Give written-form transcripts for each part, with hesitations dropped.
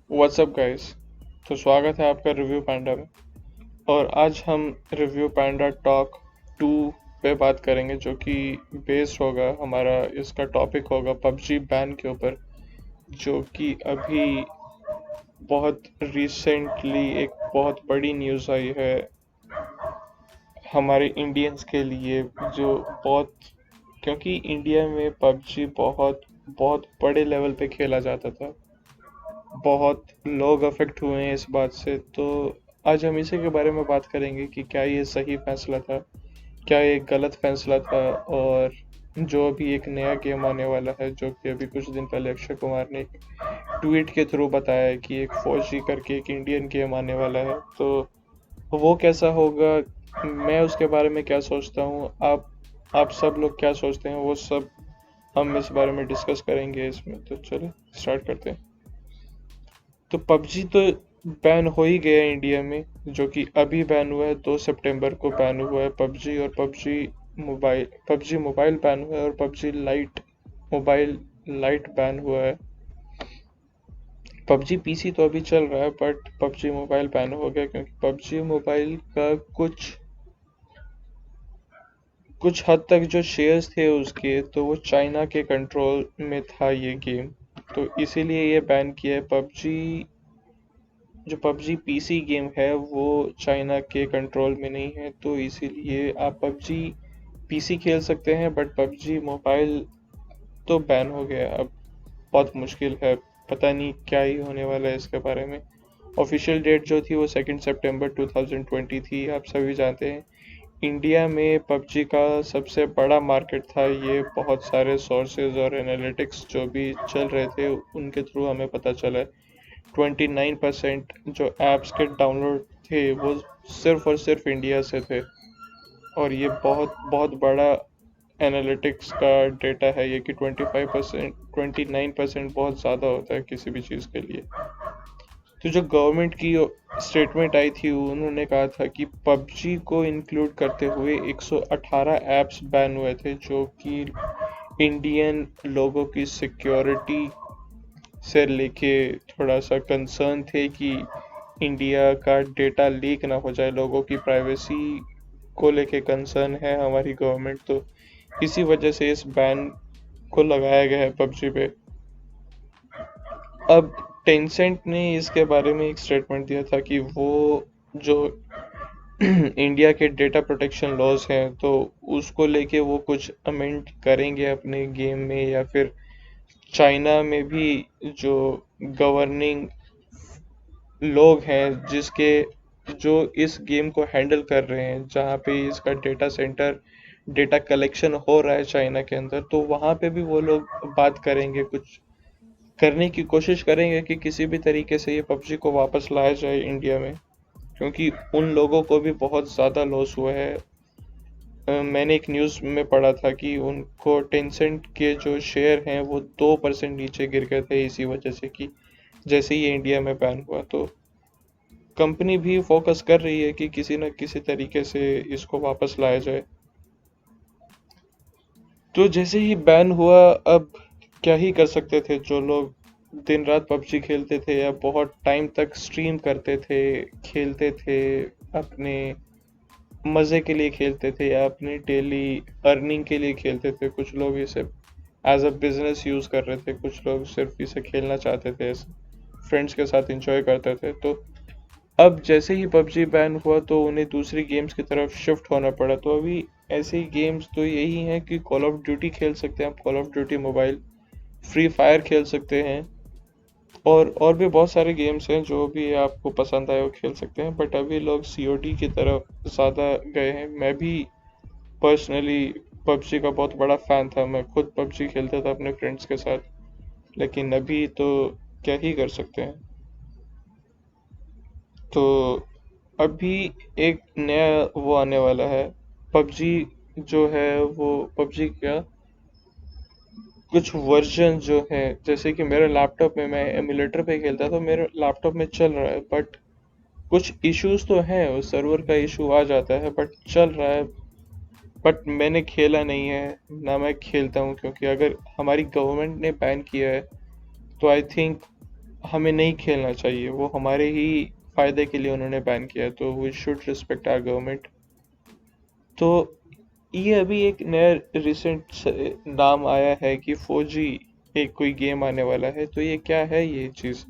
WhatsApp guys. तो स्वागत है आपका रिव्यू पैंडा में। और आज हम रिव्यू पैंडा टॉक 2 पे बात करेंगे, जो कि बेस्ड होगा, हमारा इसका टॉपिक होगा पबजी बैन के ऊपर, जो कि अभी बहुत रिसेंटली एक बहुत बड़ी न्यूज़ आई है हमारे इंडियंस के लिए। जो बहुत, क्योंकि इंडिया में पबजी बहुत बहुत बड़े लेवल पे खेला जाता था, बहुत लोग अफेक्ट हुए हैं इस बात से। तो आज हम इसी के बारे में बात करेंगे कि क्या ये सही फैसला था, क्या ये गलत फैसला था। और जो अभी एक नया गेम आने वाला है, जो कि अभी कुछ दिन पहले अक्षय कुमार ने एक ट्वीट के थ्रू बताया है कि एक फौजी करके एक इंडियन गेम आने वाला है, तो वो कैसा होगा, मैं उसके बारे में क्या सोचता हूँ, आप सब लोग क्या सोचते हैं, वो सब हम इस बारे में डिस्कस करेंगे इसमें। तो चलो स्टार्ट करते हैं। तो पबजी तो बैन हो ही गया इंडिया में, जो कि अभी बैन हुआ है, 2 सितंबर को बैन हुआ है पबजी। और पबजी मोबाइल बैन हुआ है, और PUBG light mobile light ban हुआ है। पबजी पीसी तो अभी चल रहा है, बट पबजी मोबाइल बैन हो गया, क्योंकि पबजी मोबाइल का कुछ कुछ हद तक जो शेयर्स थे उसके, तो वो चाइना के कंट्रोल में था ये गेम। तो इसीलिए ये बैन किया है। जो पबजी पीसी गेम है वो चाइना के कंट्रोल में नहीं है, तो इसीलिए आप पबजी पीसी खेल सकते हैं, बट पबजी मोबाइल तो बैन हो गया अब। बहुत मुश्किल है, पता नहीं क्या ही होने वाला है इसके बारे में। ऑफिशियल डेट जो थी वो 2 सितंबर 2020 थी, आप सभी जानते हैं। इंडिया में पबजी का सबसे बड़ा मार्केट था ये, बहुत सारे सोर्सेज और एनालिटिक्स जो भी चल रहे थे उनके थ्रू हमें पता चला है। 29% जो ऐप्स के डाउनलोड थे वो सिर्फ और सिर्फ इंडिया से थे। और ये बहुत बहुत बड़ा एनालिटिक्स का डेटा है ये, कि 25%, 29% बहुत ज़्यादा होता है किसी भी चीज़ के लिए। तो जो गवर्नमेंट की स्टेटमेंट आई थी, उन्होंने कहा था कि पबजी को इंक्लूड करते हुए 118 ऐप्स बैन हुए थे, जो कि इंडियन लोगों की सिक्योरिटी से लेके थोड़ा सा कंसर्न थे कि इंडिया का डेटा लीक ना हो जाए, लोगों की प्राइवेसी को लेके कंसर्न है हमारी गवर्नमेंट। तो इसी वजह से इस बैन को लगाया गया है पबजी पे। अब टेंसेंट ने इसके बारे में एक स्टेटमेंट दिया था कि वो जो इंडिया के डेटा प्रोटेक्शन लॉज हैं, तो उसको लेके वो कुछ अमेंड करेंगे अपने गेम में, या फिर चाइना में भी जो गवर्निंग लोग हैं जिसके जो इस गेम को हैंडल कर रहे हैं, जहाँ पे इसका डेटा सेंटर डेटा कलेक्शन हो रहा है चाइना के अंदर, तो वहाँ पे भी वो लोग बात करेंगे, कुछ करने की कोशिश करेंगे कि किसी भी तरीके से ये पबजी को वापस लाया जाए इंडिया में, क्योंकि उन लोगों को भी बहुत ज़्यादा लॉस हुआ है। मैंने एक न्यूज़ में पढ़ा था कि उनको टेंसेंट के जो शेयर हैं वो 2% नीचे गिर गए थे, इसी वजह से कि जैसे ही इंडिया में बैन हुआ। तो कंपनी भी फोकस कर रही है कि किसी न किसी तरीके से इसको वापस लाया जाए। तो जैसे ही बैन हुआ, अब क्या ही कर सकते थे जो लोग दिन रात पबजी खेलते थे, या बहुत टाइम तक स्ट्रीम करते थे, खेलते थे, अपने मज़े के लिए खेलते थे, या अपनी डेली अर्निंग के लिए खेलते थे। कुछ लोग इसे एज अ बिजनेस यूज़ कर रहे थे, कुछ लोग सिर्फ इसे खेलना चाहते थे, फ्रेंड्स के साथ इंजॉय करते थे। तो अब जैसे ही पबजी बैन हुआ, तो उन्हें दूसरी गेम्स की तरफ शिफ्ट होना पड़ा। तो अभी ऐसे गेम्स तो यही हैं कि कॉल ऑफ ड्यूटी खेल सकते हैं आप, call of duty mobile, free fire खेल सकते हैं, और भी बहुत सारे गेम्स हैं जो भी आपको पसंद आए वो खेल सकते हैं। बट अभी लोग सीओडी की तरफ ज़्यादा गए हैं। मैं भी पर्सनली पबजी का बहुत बड़ा फ़ैन था, मैं खुद पबजी खेलता था अपने फ्रेंड्स के साथ। लेकिन अभी तो क्या ही कर सकते हैं। तो अभी एक नया वो आने वाला है पबजी, जो है वो पबजी का कुछ वर्जन जो है, जैसे कि मेरे लैपटॉप में, मैं एमुलेटर पे खेलता था, मेरे लैपटॉप में चल रहा है, बट कुछ इश्यूज तो हैं, उस सर्वर का इशू आ जाता है, बट चल रहा है। बट मैंने खेला नहीं है, ना मैं खेलता हूँ, क्योंकि अगर हमारी गवर्नमेंट ने बैन किया है, तो आई थिंक हमें नहीं खेलना चाहिए, वो हमारे ही फायदे के लिए उन्होंने बैन किया, तो we should respect our government. तो ये अभी एक नया रिसेंट नाम आया है कि फौजी एक कोई गेम आने वाला है, तो ये क्या है ये चीज़?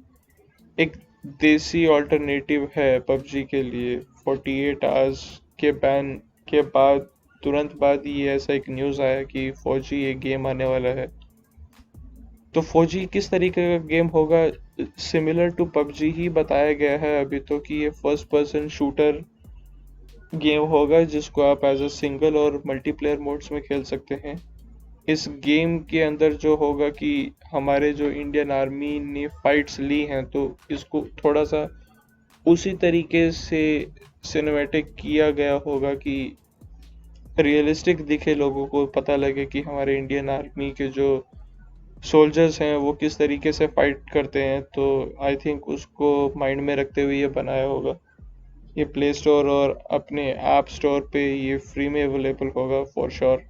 एक देसी ऑल्टरनेटिव है पबजी के लिए। 48 आवर्स के बैन के बाद तुरंत बाद ये ऐसा एक न्यूज़ आया कि फौजी एक गेम आने वाला है। तो फौजी किस तरीके का गेम होगा? सिमिलर टू पबजी ही बताया गया है अभी तो, कि ये फर्स्ट पर्सन शूटर गेम होगा जिसको आप एज अ सिंगल और मल्टीप्लेयर मोड्स में खेल सकते हैं। इस गेम के अंदर जो होगा कि हमारे जो इंडियन आर्मी ने फाइट्स ली हैं, तो इसको थोड़ा सा उसी तरीके से सिनेमैटिक किया गया होगा कि रियलिस्टिक दिखे, लोगों को पता लगे कि हमारे इंडियन आर्मी के जो सोल्जर्स हैं वो किस तरीके से फाइट करते हैं। तो आई थिंक उसको माइंड में रखते हुए ये बनाया होगा। ये प्ले स्टोर और अपने ऐप स्टोर पे ये फ्री में अवेलेबल होगा फॉर श्योर।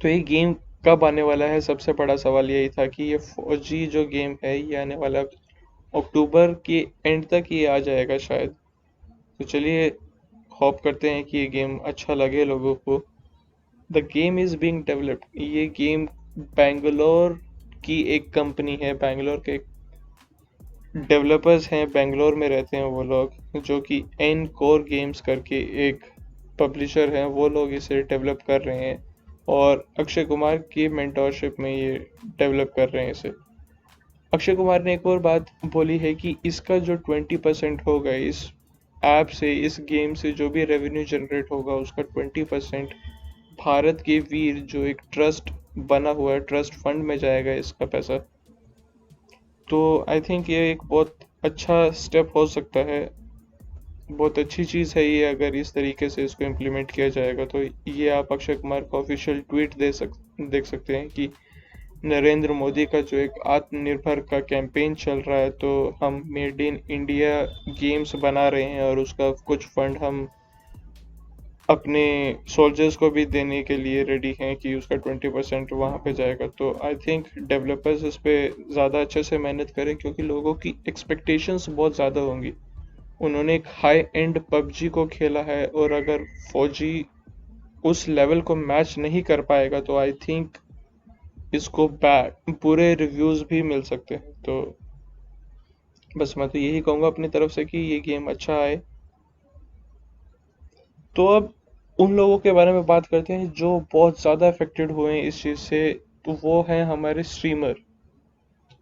तो ये गेम कब आने वाला है, सबसे बड़ा सवाल यही था कि ये फौजी जो गेम है ये आने वाला अक्टूबर के एंड तक ये आ जाएगा शायद। तो चलिए होप करते हैं कि ये गेम अच्छा लगे लोगों को। The game is being developed. ये गेम बैंगलोर की एक कंपनी है, बैंगलोर के डेवलपर्स हैं, बेंगलोर में रहते हैं वो लोग, जो कि एन कोर गेम्स करके एक पब्लिशर हैं, वो लोग इसे डेवलप कर रहे हैं और अक्षय कुमार की मेंटोरशिप में ये डेवलप कर रहे हैं इसे। अक्षय कुमार ने एक और बात बोली है कि इसका जो 20% होगा इस ऐप से, इस गेम से जो भी रेवेन्यू जनरेट होगा उसका 20% भारत के वीर जो एक ट्रस्ट बना हुआ है, ट्रस्ट फंड में जाएगा इसका पैसा। तो आई थिंक ये एक बहुत अच्छा स्टेप हो सकता है, बहुत अच्छी चीज़ है ये, अगर इस तरीके से इसको इम्प्लीमेंट किया जाएगा। तो ये आप अक्षय कुमार का ऑफिशियल ट्वीट देख सकते हैं कि नरेंद्र मोदी का जो एक आत्मनिर्भर का कैंपेन चल रहा है, तो हम मेड इन इंडिया गेम्स बना रहे हैं और उसका कुछ फंड हम अपने सोल्जर्स को भी देने के लिए रेडी हैं कि उसका 20% वहाँ पे जाएगा। तो आई थिंक डेवलपर्स इस पे ज़्यादा अच्छे से मेहनत करें, क्योंकि लोगों की एक्सपेक्टेशंस बहुत ज़्यादा होंगी। उन्होंने एक हाई एंड पबजी को खेला है और अगर फौजी उस लेवल को मैच नहीं कर पाएगा तो आई थिंक इसको बैड बुरे रिव्यूज़ भी मिल सकते हैं। तो बस मैं तो यही कहूँगा अपनी तरफ से कि ये गेम अच्छा आए। तो अब उन लोगों के बारे में बात करते हैं जो बहुत ज़्यादा अफेक्टेड हुए हैं इस चीज़ से। तो वो हैं हमारे स्ट्रीमर,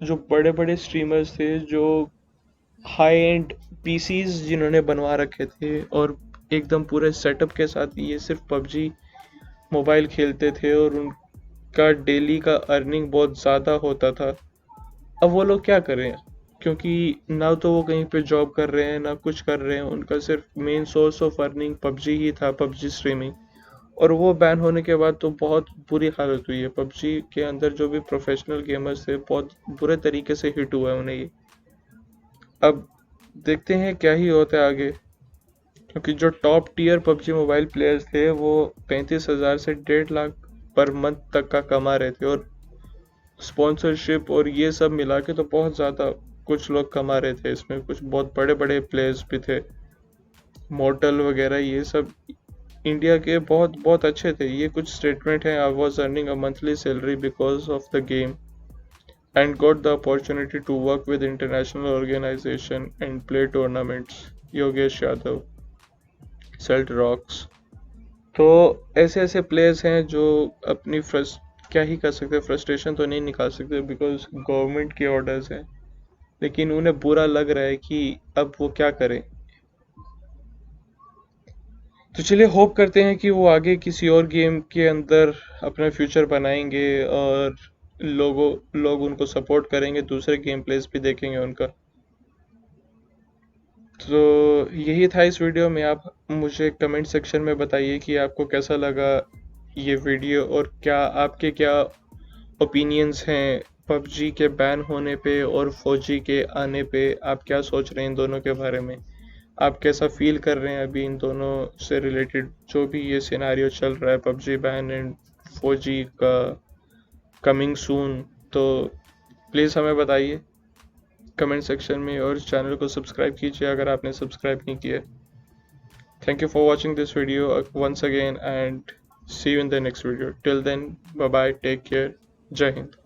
जो बड़े बड़े स्ट्रीमर्स थे, जो हाई एंड पीसीज जिन्होंने बनवा रखे थे और एकदम पूरे सेटअप के साथ ये सिर्फ पबजी मोबाइल खेलते थे और उनका डेली का अर्निंग बहुत ज़्यादा होता था। अब वो लोग क्या करें, क्योंकि ना तो वो कहीं पे जॉब कर रहे हैं ना कुछ कर रहे हैं, उनका सिर्फ main source of earning PUBG ही था, पबजी स्ट्रीमिंग। और वो बैन होने के बाद तो बहुत बुरी हालत हुई है। पबजी के अंदर जो भी प्रोफेशनल गेमर्स थे बहुत बुरे तरीके से हिट हुआ है उन्हें ये। अब देखते हैं क्या ही होता है आगे, क्योंकि जो top tier PUBG mobile players थे वो 35,000 से 1.5 लाख पर मंथ तक का कमा रहे थे, और स्पॉन्सरशिप और ये सब मिला के तो बहुत ज़्यादा कुछ लोग कमा रहे थे इसमें। कुछ बहुत बड़े बड़े प्लेयर्स भी थे, मॉर्टल वगैरह, ये सब इंडिया के बहुत बहुत अच्छे थे। ये कुछ स्टेटमेंट हैं: I was earning a monthly salary because of the game and got the opportunity to work with international organization and play tournaments. Yogesh Yadav, सेल्ट रॉक्स। तो ऐसे ऐसे प्लेयर्स हैं जो अपनी क्या ही कर सकते, फ्रस्ट्रेशन तो नहीं निकाल सकते बिकॉज गवर्नमेंट के ऑर्डर्स हैं, लेकिन उन्हें बुरा लग रहा है कि अब वो क्या करें। तो चलिए होप करते हैं कि वो आगे किसी और गेम के अंदर अपना फ्यूचर बनाएंगे और लोग उनको सपोर्ट करेंगे, दूसरे गेम प्लेस भी देखेंगे उनका। तो यही था इस वीडियो में। आप मुझे कमेंट सेक्शन में बताइए कि आपको कैसा लगा ये वीडियो और क्या आपके क्या ओपिनियंस हैं पबजी के बैन होने पे और फौजी के आने पे। आप क्या सोच रहे हैं इन दोनों के बारे में? आप कैसा फील कर रहे हैं अभी इन दोनों से रिलेटेड, जो भी ये सिनेरियो चल रहा है, पबजी बैन एंड फौजी का कमिंग सून? तो प्लीज़ हमें बताइए। कमेंट सेक्शन में, और चैनल को सब्सक्राइब कीजिए अगर आपने सब्सक्राइब नहीं किया। Thank you for watching this video once again and see you in the next video. Till then, bye bye, take care, Jai Hind.